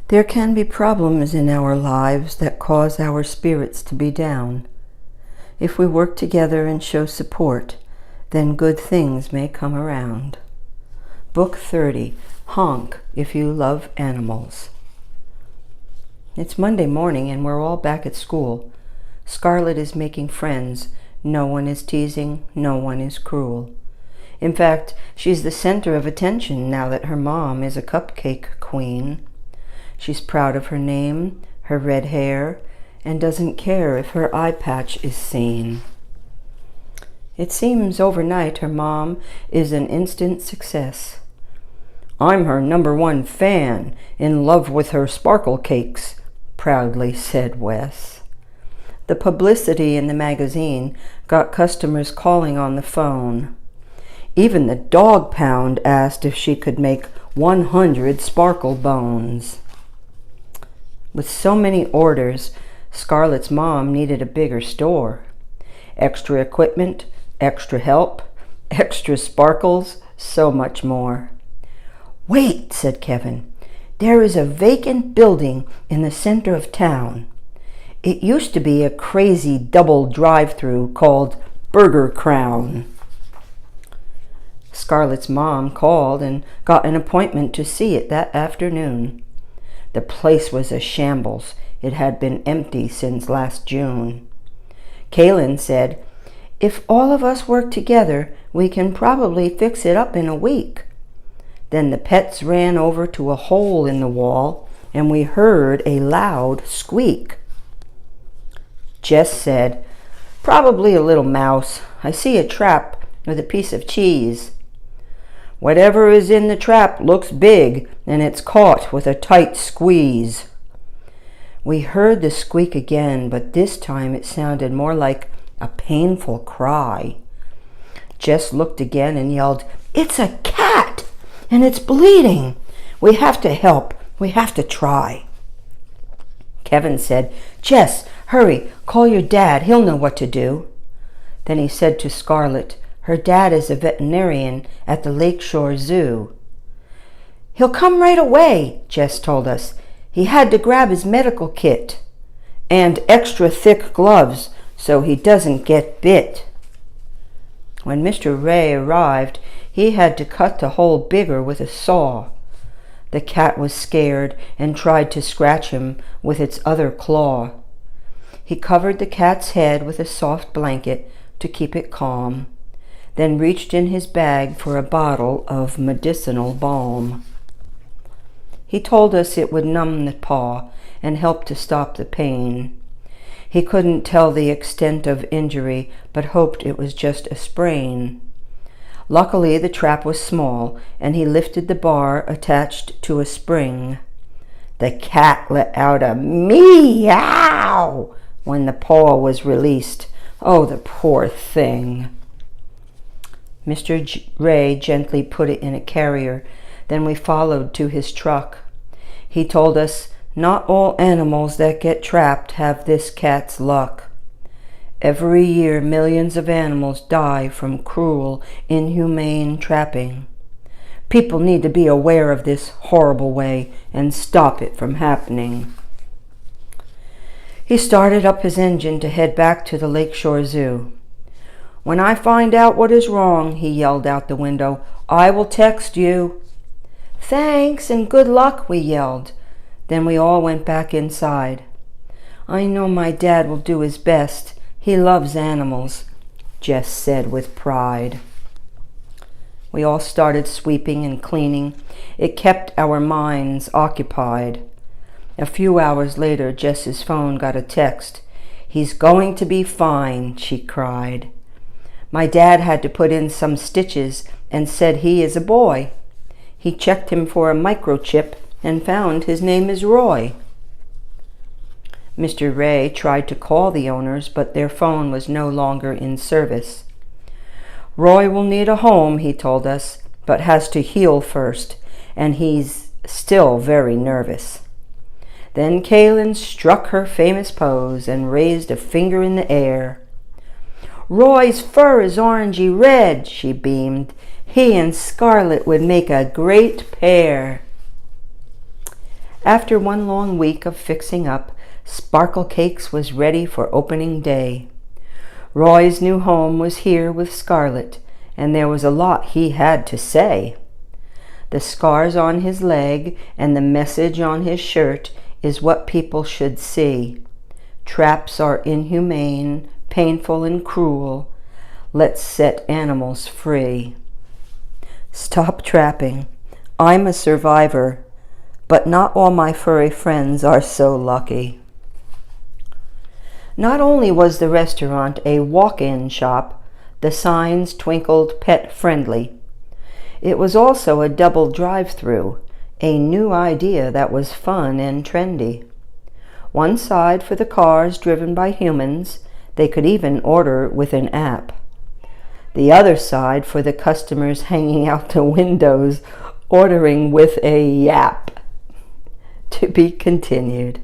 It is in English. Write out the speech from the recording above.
There can be problems in our lives that cause our spirits to be down. If we work together and show support, then good things may come around. Book 30, Honk if you love animals. It's Monday morning and we're all back at school. Scarlett is making friends. No one is teasing, no one is cruel. In fact, she's the center of attention now that her mom is a cupcake queen. She's proud of her name, her red hair, and doesn't care if her eye patch is seen. It seems overnight her mom is an instant success. "I'm her #1 fan, in love with her sparkle cakes," proudly said Wes. The publicity in the magazine got customers calling on the phone. Even the dog pound asked if she could make 100 sparkle bones. With so many orders, Scarlett's mom needed a bigger store. Extra equipment, extra help, extra sparkles, so much more. "Wait," said Kevin. "There is a vacant building in the center of town. It used to be a crazy double drive-through called Burger Crown." Scarlett's mom called and got an appointment to see it that afternoon. The place was a shambles. It had been empty since last June. Kaylin said, "If all of us work together, we can probably fix it up in a week." Then the pets ran over to a hole in the wall, and we heard a loud squeak. Jess said, "Probably a little mouse. I see a trap with a piece of cheese." "Whatever is in the trap looks big, and it's caught with a tight squeeze." We heard the squeak again, but this time it sounded more like a painful cry. Jess looked again and yelled, "It's a cat, and it's bleeding. We have to help. We have to try." Kevin said, "Jess, hurry, call your dad. He'll know what to do." Then he said to Scarlett, her dad is a veterinarian at the Lakeshore Zoo. "He'll come right away," Jess told us. "He had to grab his medical kit and extra thick gloves so he doesn't get bit." When Mr. Ray arrived, he had to cut the hole bigger with a saw. The cat was scared and tried to scratch him with its other claw. He covered the cat's head with a soft blanket to keep it calm, then reached in his bag for a bottle of medicinal balm. He told us it would numb the paw and help to stop the pain. He couldn't tell the extent of injury, but hoped it was just a sprain. Luckily, the trap was small, and he lifted the bar attached to a spring. The cat let out a meow when the paw was released. Oh, the poor thing. Mr. Ray gently put it in a carrier. Then we followed to his truck. He told us, "Not all animals that get trapped have this cat's luck. Every year millions of animals die from cruel, inhumane trapping. People need to be aware of this horrible way and stop it from happening." He started up his engine to head back to the Lakeshore Zoo. "When I find out what is wrong," he yelled out the window, "I will text you." "Thanks and good luck," we yelled. Then we all went back inside. "I know my dad will do his best. He loves animals," Jess said with pride. We all started sweeping and cleaning. It kept our minds occupied. A few hours later, Jess's phone got a text. "He's going to be fine," she cried. My dad had to put in some stitches and said he is a boy. He checked him for a microchip and found his name is Roy. Mr. Ray tried to call the owners, but their phone was no longer in service. "Roy will need a home," he told us, "but has to heal first, and he's still very nervous." Then Kaylin struck her famous pose and raised a finger in the air. "Roy's fur is orangey red," she beamed. "He and Scarlett would make a great pair." After one long week of fixing up, Sparkle Cakes was ready for opening day. Roy's new home was here with Scarlet, and there was a lot he had to say. The scars on his leg and the message on his shirt is what people should see. Traps are inhumane, painful, and cruel. Let's set animals free. Stop trapping. I'm a survivor, but not all my furry friends are so lucky. Not only was the restaurant a walk-in shop, the signs twinkled pet-friendly. It was also a double drive-through, a new idea that was fun and trendy. One side for the cars driven by humans, they could even order with an app. The other side for the customers hanging out the windows, ordering with a yap. To be continued.